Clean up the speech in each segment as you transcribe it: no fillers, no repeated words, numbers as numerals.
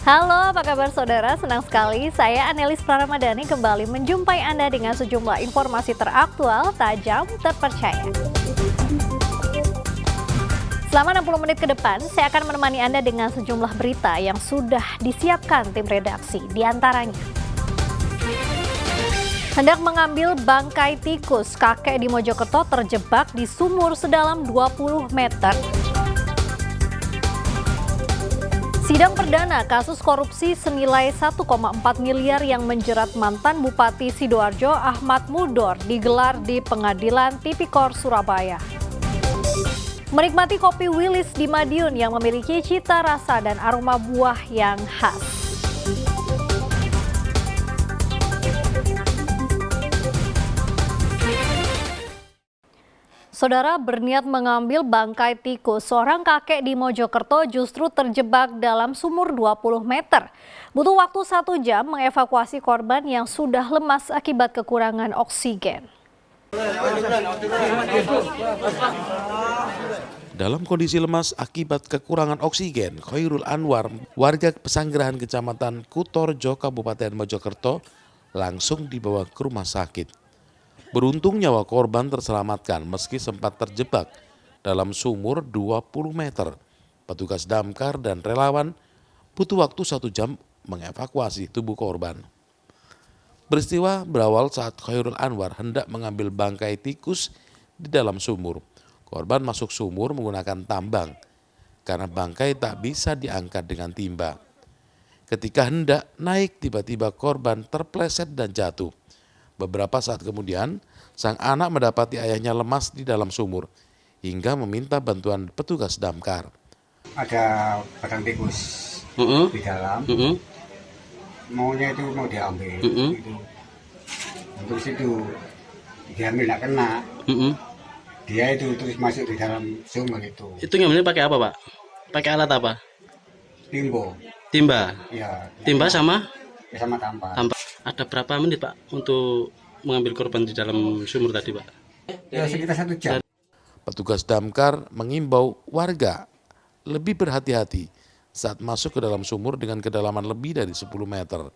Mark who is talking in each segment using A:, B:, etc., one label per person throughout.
A: Halo, apa kabar saudara? Senang sekali saya Anelis Praramadani kembali menjumpai Anda dengan sejumlah informasi teraktual, tajam, terpercaya. Selama 60 menit ke depan, saya akan menemani Anda dengan sejumlah berita yang sudah disiapkan tim redaksi. Di antaranya, hendak mengambil bangkai tikus, kakek di Mojokerto terjebak di sumur sedalam 20 meter. Sidang perdana kasus korupsi senilai 1,4 miliar yang menjerat mantan Bupati Sidoarjo Ahmad Mudor digelar di Pengadilan Tipikor Surabaya. Menikmati kopi Willis di Madiun yang memiliki cita rasa dan aroma buah yang khas. Saudara, berniat mengambil bangkai tikus, seorang kakek di Mojokerto justru terjebak dalam sumur 20 meter. Butuh waktu 1 jam mengevakuasi korban yang sudah lemas akibat kekurangan oksigen.
B: Dalam kondisi lemas akibat kekurangan oksigen, Khairul Anwar, warga Pesanggerahan Kecamatan Kutorjo, Kabupaten Mojokerto, langsung dibawa ke rumah sakit. Beruntung nyawa korban terselamatkan meski sempat terjebak dalam sumur 20 meter. Petugas damkar dan relawan butuh waktu 1 jam mengevakuasi tubuh korban. Peristiwa berawal saat Khairul Anwar hendak mengambil bangkai tikus di dalam sumur. Korban masuk sumur menggunakan tambang karena bangkai tak bisa diangkat dengan timba. Ketika hendak naik, tiba-tiba korban terpleset dan jatuh. Beberapa saat kemudian, sang anak mendapati ayahnya lemas di dalam sumur hingga meminta bantuan petugas damkar.
C: Ada batang tikus di dalam, maunya itu mau diambil. Gitu. Untuk situ diambil nggak kena, dia itu terus masuk di dalam sumur itu.
D: Itu ngambilnya pakai apa, Pak? Pakai alat apa? Timba.
C: Ya.
D: Timba sama?
C: Ya, sama tampak.
D: Ada berapa menit, Pak, untuk mengambil korban di dalam sumur tadi, Pak?
C: Ya, sekitar 1 jam.
B: Petugas damkar mengimbau warga lebih berhati-hati saat masuk ke dalam sumur dengan kedalaman lebih dari 10 meter.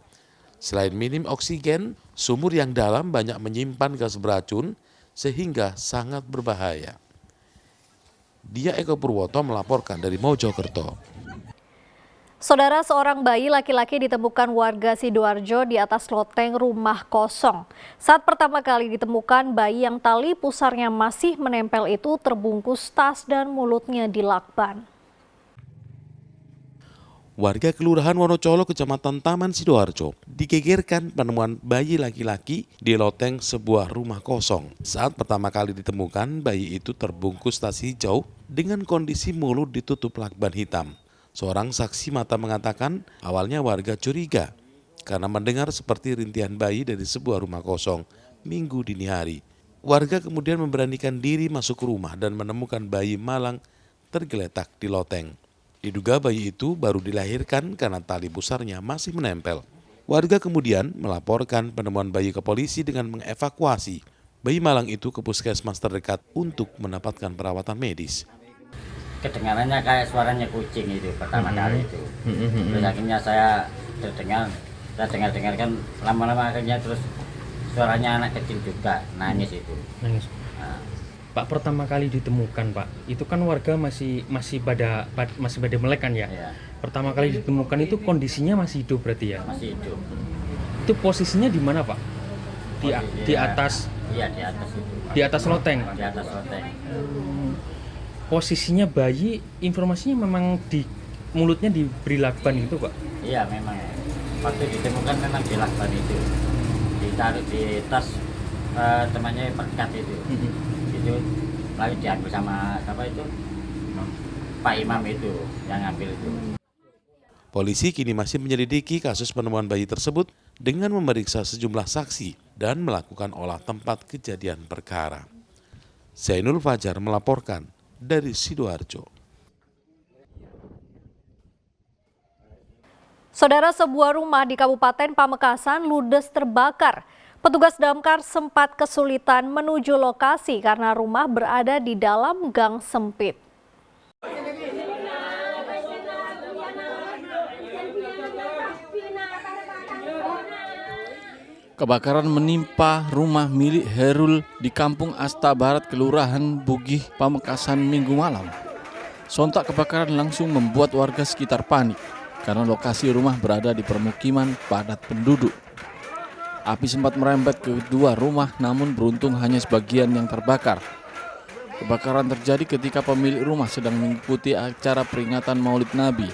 B: Selain minim oksigen, sumur yang dalam banyak menyimpan gas beracun sehingga sangat berbahaya. Dia Eko Purwoto melaporkan dari Mojokerto.
A: Saudara, seorang bayi laki-laki ditemukan warga Sidoarjo di atas loteng rumah kosong. Saat pertama kali ditemukan, bayi yang tali pusarnya masih menempel itu terbungkus tas dan mulutnya dilakban.
B: Warga Kelurahan Wonocolo, Kecamatan Taman Sidoarjo, digegerkan penemuan bayi laki-laki di loteng sebuah rumah kosong. Saat pertama kali ditemukan, bayi itu terbungkus tas hijau dengan kondisi mulut ditutup lakban hitam. Seorang saksi mata mengatakan awalnya warga curiga karena mendengar seperti rintihan bayi dari sebuah rumah kosong Minggu dini hari. Warga kemudian memberanikan diri masuk ke rumah dan menemukan bayi malang tergeletak di loteng. Diduga bayi itu baru dilahirkan karena tali pusarnya masih menempel. Warga kemudian melaporkan penemuan bayi ke polisi dengan mengevakuasi bayi malang itu ke puskesmas terdekat untuk mendapatkan perawatan medis.
E: Kedengarannya kayak suaranya kucing itu pertama kali itu. Terus akhirnya saya dengar kan lama-lama akhirnya terus suaranya anak kecil juga nangis itu.
F: Nangis. Nah. Pak, pertama kali ditemukan, Pak, itu kan warga masih pada melek kan ya?
E: Iya.
F: Pertama kali ditemukan itu kondisinya masih hidup berarti ya?
E: Masih hidup.
F: Itu posisinya di mana, Pak? Di atas.
E: Iya, di atas itu.
F: Di atas loteng.
E: Di atas loteng.
F: Posisinya bayi, informasinya memang di mulutnya diberi lakban itu, Pak?
E: Iya, memang. Waktu ditemukan memang di lakban itu. Ditaruh di tas temannya pekat itu. Itu lalu diambil sama siapa itu? Pak Imam itu yang ngambil itu.
B: Polisi kini masih menyelidiki kasus penemuan bayi tersebut dengan memeriksa sejumlah saksi dan melakukan olah tempat kejadian perkara. Zainul Fajar melaporkan dari Sidoarjo.
A: Saudara, sebuah rumah di Kabupaten Pamekasan ludes terbakar. Petugas damkar sempat kesulitan menuju lokasi karena rumah berada di dalam gang sempit.
G: Kebakaran menimpa rumah milik Herul di Kampung Asta Barat, Kelurahan Bugih, Pamekasan Minggu malam. Sontak kebakaran langsung membuat warga sekitar panik karena lokasi rumah berada di permukiman padat penduduk. Api sempat merembet ke kedua rumah, namun beruntung hanya sebagian yang terbakar. Kebakaran terjadi ketika pemilik rumah sedang mengikuti acara peringatan Maulid Nabi.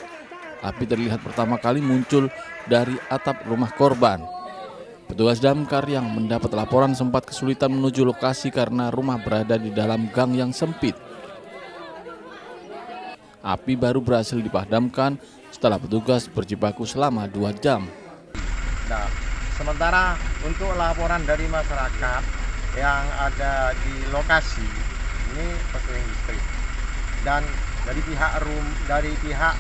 G: Api terlihat pertama kali muncul dari atap rumah korban. Petugas damkar yang mendapat laporan sempat kesulitan menuju lokasi karena rumah berada di dalam gang yang sempit. Api baru berhasil dipadamkan setelah petugas berjibaku selama 2 jam.
H: Nah, sementara untuk laporan dari masyarakat yang ada di lokasi ini petugas listrik dan dari pihak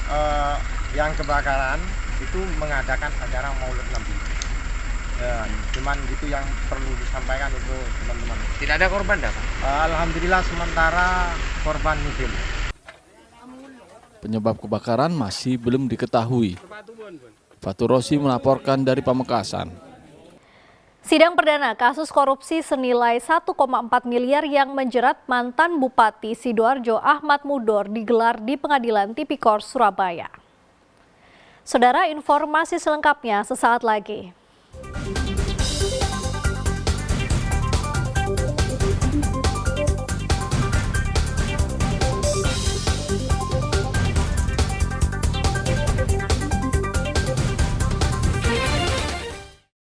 H: yang kebakaran itu mengadakan acara Maulid Nabi. Cuman gitu yang perlu disampaikan untuk teman-teman.
I: Tidak ada korban, Pak?
H: Alhamdulillah sementara korban minim.
G: Penyebab kebakaran masih belum diketahui. Fatur Rosi melaporkan dari Pamekasan.
A: Sidang perdana kasus korupsi senilai 1,4 miliar yang menjerat mantan Bupati Sidoarjo Ahmad Mudor digelar di Pengadilan Tipikor Surabaya. Saudara, informasi selengkapnya sesaat lagi.